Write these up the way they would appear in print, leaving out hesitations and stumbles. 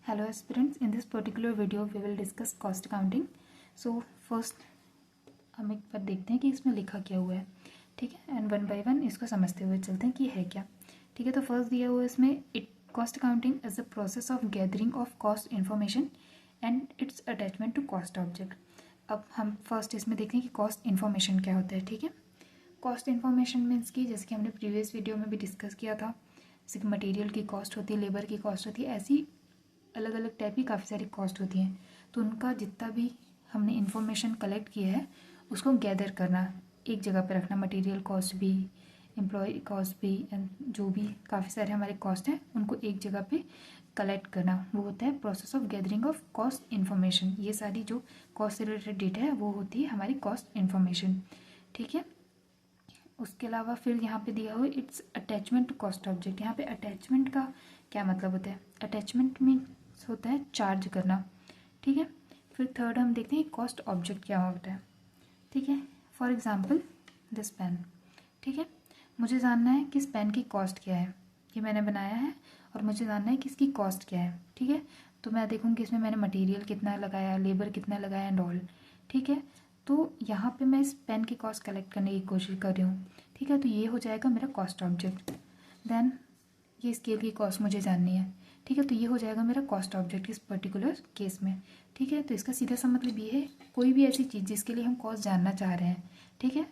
Hello aspirants, in this particular video we will discuss cost accounting. So first हम एक बार देखते हैं कि इसमें लिखा क्या हुआ है, ठीक है, एंड वन बाय वन इसको समझते हुए चलते हैं कि है क्या, ठीक है। तो फर्स्ट दिया हुआ है इसमें it cost accounting is the process of gathering of cost information and its attachment to cost object. अब हम फर्स्ट इसमें देखते हैं कि कॉस्ट इन्फॉर्मेशन क्या होता है, ठीक है। कॉस्ट इन्फॉर्मेशन मीन्स की जैसे कि हमने प्रीवियस वीडियो में भी डिस्कस किया था, जैसे कि मटेरियल की कॉस्ट होती है, लेबर की कॉस्ट होती है, ऐसी अलग अलग टाइप की काफ़ी सारी कॉस्ट होती हैं। तो उनका जितना भी हमने इन्फॉर्मेशन कलेक्ट किया है उसको गैदर करना, एक जगह पे रखना, मटेरियल कॉस्ट भी, एम्प्लॉय कॉस्ट भी, एंड जो भी काफ़ी सारे हमारे कॉस्ट हैं उनको एक जगह पे कलेक्ट करना, वो होता है process of gathering of cost information. ये सारी जो कॉस्ट से रिलेटेड डेटा है वो होती है हमारी कॉस्ट इन्फॉर्मेशन, ठीक है। उसके अलावा फिर यहाँ पे दिया हुआ its attachment to cost object. यहाँ पे अटैचमेंट का क्या मतलब होता है? अटैचमेंट में होता है चार्ज करना, ठीक है। फिर थर्ड हम देखते हैं कॉस्ट ऑब्जेक्ट क्या होता है, ठीक है। फॉर एग्जांपल दिस पेन, ठीक है, मुझे जानना है कि इस पेन की कॉस्ट क्या है, ये मैंने बनाया है और मुझे जानना है कि इसकी कॉस्ट क्या है, ठीक है। तो मैं देखूँगी इसमें मैंने मटेरियल कितना लगाया, लेबर कितना लगाया एंड ऑल, ठीक है। तो यहाँ पे मैं इस पेन की कॉस्ट कलेक्ट करने की कोशिश कर रही हूँ, ठीक है। तो ये हो जाएगा मेरा कॉस्ट ऑब्जेक्ट। देन ये स्केल की कॉस्ट मुझे जाननी है, ठीक है, तो ये हो जाएगा मेरा कॉस्ट ऑब्जेक्ट इस पर्टिकुलर केस में, ठीक है। तो इसका सीधा सा मतलब ये है कोई भी ऐसी चीज़ जिसके लिए हम कॉस्ट जानना चाह रहे हैं, ठीक है,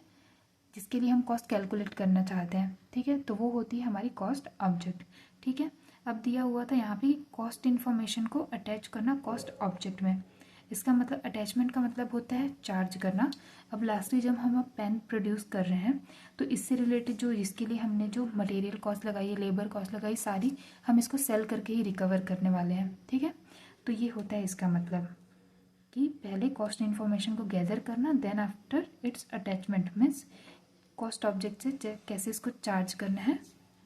जिसके लिए हम कॉस्ट कैलकुलेट करना चाहते हैं, ठीक है, तो वो होती है हमारी कॉस्ट ऑब्जेक्ट, ठीक है। अब दिया हुआ था यहाँ पे कॉस्ट इन्फॉर्मेशन को अटैच करना कॉस्ट ऑब्जेक्ट में। इसका मतलब अटैचमेंट का मतलब होता है चार्ज करना। अब लास्टली जब हम पेन प्रोड्यूस कर रहे हैं तो इससे रिलेटेड जो इसके लिए हमने जो मटेरियल कॉस्ट लगाई है, लेबर कॉस्ट लगाई, सारी हम इसको सेल करके ही रिकवर करने वाले हैं, ठीक है। तो ये होता है इसका मतलब कि पहले कॉस्ट इन्फॉर्मेशन को गैदर करना, then after its attachment means cost object से कैसे इसको चार्ज करना है,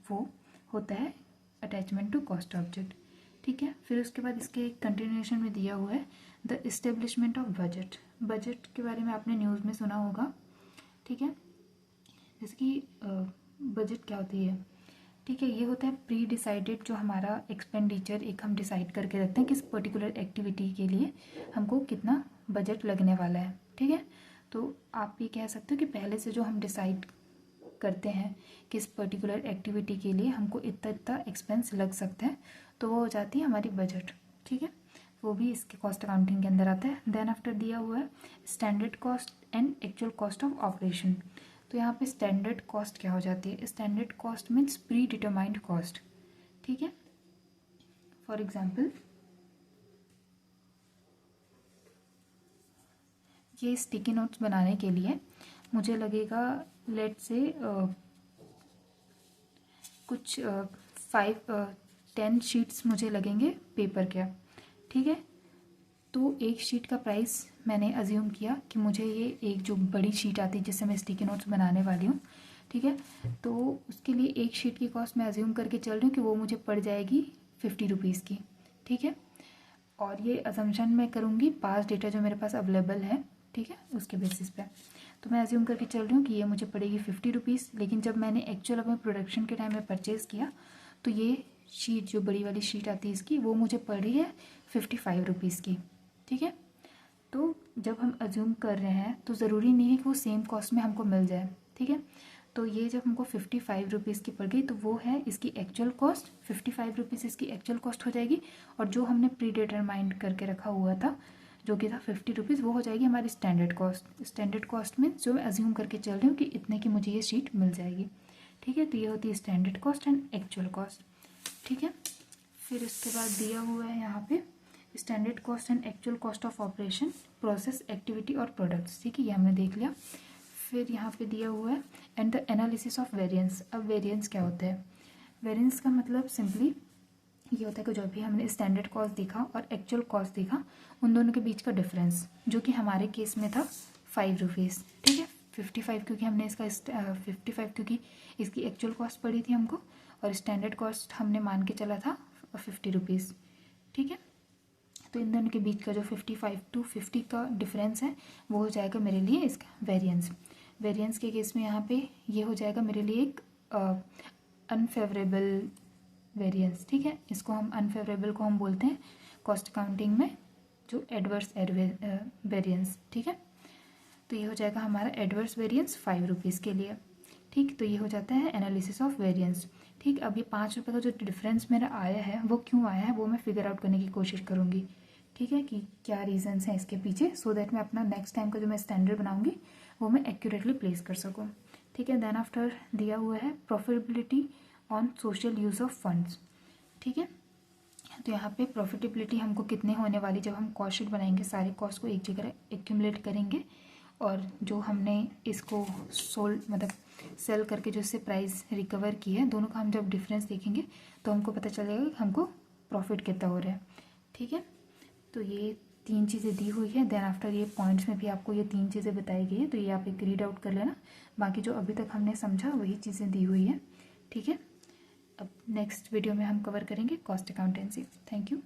वो होता है अटैचमेंट टू कॉस्ट ऑब्जेक्ट, ठीक है। फिर उसके बाद इसके कंटिन्यूएशन में दिया हुआ है the establishment of budget. Budget के बारे में आपने न्यूज़ में सुना होगा, ठीक है, जैसे कि बजट क्या होती है, ठीक है। ये होता है प्री डिसाइडेड जो हमारा एक्सपेंडिचर एक हम डिसाइड करके रखते हैं किस पर्टिकुलर एक्टिविटी के लिए हमको कितना बजट लगने वाला है, ठीक है। तो आप ये कह सकते हो कि पहले से जो हम डिसाइड करते हैं किस पर्टिकुलर एक्टिविटी के लिए हमको इतना इतना एक्सपेंस लग सकता है, तो वो हो जाती है हमारी बजट, ठीक है। वो भी इसके कॉस्ट अकाउंटिंग के अंदर आता है। देन आफ्टर दिया हुआ है standard cost and actual cost of operation. तो यहाँ पे स्टैंडर्ड कॉस्ट क्या हो जाती है? Standard cost means pre determined cost, ठीक है। फॉर एग्जाम्पल ये स्टिकी नोट्स बनाने के लिए मुझे लगेगा लेट से कुछ 10 शीट्स मुझे लगेंगे पेपर के, ठीक है। तो एक शीट का प्राइस मैंने अज्यूम किया कि मुझे ये एक जो बड़ी शीट आती है जिससे मैं स्टिकी नोट्स बनाने वाली हूँ, ठीक है, तो उसके लिए एक शीट की कॉस्ट मैं अज्यूम करके चल रही हूँ कि वो मुझे पड़ जाएगी 50 रुपीज़ की, ठीक है। और ये असम्पशन मैं करूँगी पास डेटा जो मेरे पास अवेलेबल है, ठीक है, उसके बेसिस पे। तो मैं अज्यूम करके चल रही हूँ कि ये मुझे पड़ेगी 50 रुपीज़, लेकिन जब मैंने एक्चुअल अपने प्रोडक्शन के टाइम में परचेज़ किया तो ये शीट जो बड़ी वाली शीट आती है इसकी, वो मुझे पड़ी है 55 रुपीज़ की, ठीक है। तो जब हम अज्यूम कर रहे हैं तो ज़रूरी नहीं है कि वो सेम कॉस्ट में हमको मिल जाए, ठीक है। तो ये जब हमको 55 रुपीज़ की पड़ गई तो वो है इसकी एक्चुअल कॉस्ट, 55 रुपीज़ इसकी एक्चुअल कॉस्ट हो जाएगी, और जो हमने प्री डिटरमाइंड करके रखा हुआ था जो कि था 50 रुपीज़, वो हो जाएगी हमारी स्टैंडर्ड कॉस्ट। स्टैंडर्ड कॉस्ट में जो मैं अज्यूम करके चल रही हूँ कि इतने की मुझे ये शीट मिल जाएगी, ठीक है। तो ये होती है standard cost and actual cost, ठीक है। फिर इसके बाद दिया हुआ है यहाँ पे standard cost and actual cost of operation, process, activity और प्रोडक्ट्स, ठीक है, ये हमने देख लिया। फिर यहाँ पे दिया हुआ है and the analysis of variance. अब वेरिएंस क्या होता है? वेरिएंस का मतलब सिंपली ये होता है कि जो भी हमने स्टैंडर्ड कॉस्ट देखा और एक्चुअल कॉस्ट देखा उन दोनों के बीच का डिफरेंस, जो कि हमारे केस में था 5 रुपीज़, ठीक है। 55 क्योंकि हमने इसका 55 क्योंकि इसकी एक्चुअल कॉस्ट पड़ी थी हमको, और स्टैंडर्ड कॉस्ट हमने मान के चला था 50 रुपीज़, ठीक है। तो इन दोनों के बीच का जो 55 to 50 का डिफरेंस है वो हो जाएगा मेरे लिए इसका वेरिएंस। वेरिएंस के केस में यहाँ पे ये हो जाएगा मेरे लिए एक अनफेवरेबल वेरिएंस, ठीक है। इसको हम अनफेवरेबल को हम बोलते हैं कॉस्ट अकाउंटिंग में जो एडवर्स वेरिएंस, ठीक है। तो ये हो जाएगा हमारा एडवर्स वेरिएंस 5 रुपीज़ के लिए, ठीक। तो ये हो जाता है एनालिसिस ऑफ वेरिएंस, ठीक। अब ये 5 रुपये का जो डिफरेंस मेरा आया है वो क्यों आया है वो मैं फिगर आउट करने की कोशिश करूँगी, ठीक है, कि क्या रीजंस हैं इसके पीछे, सो दैट मैं अपना नेक्स्ट टाइम का जो मैं स्टैंडर्ड बनाऊंगी वो मैं एक्यूरेटली प्लेस कर सकूँ, ठीक है। देन आफ्टर दिया हुआ है profitability on social use of funds, ठीक है। तो यहाँ पे प्रॉफिटेबिलिटी हमको कितने होने वाली, जब हम कॉस्ट शीट बनाएंगे सारे कॉस्ट को एक जगह एक्यूमुलेट करेंगे और जो हमने इसको सोल्ड मतलब सेल करके जो इससे प्राइस रिकवर की है, दोनों का हम जब डिफरेंस देखेंगे तो हमको पता चलेगा कि हमको प्रॉफिट कितना हो रहा है, ठीक है। तो ये 3 चीज़ें दी हुई है। देन आफ्टर ये पॉइंट्स में भी आपको ये 3 चीज़ें बताई गई है, तो ये आप एक रीड आउट कर लेना। बाकी जो अभी तक हमने समझा वही चीज़ें दी हुई है, ठीक है। अब नेक्स्ट वीडियो में हम कवर करेंगे कॉस्ट अकाउंटेंसी। Thank you.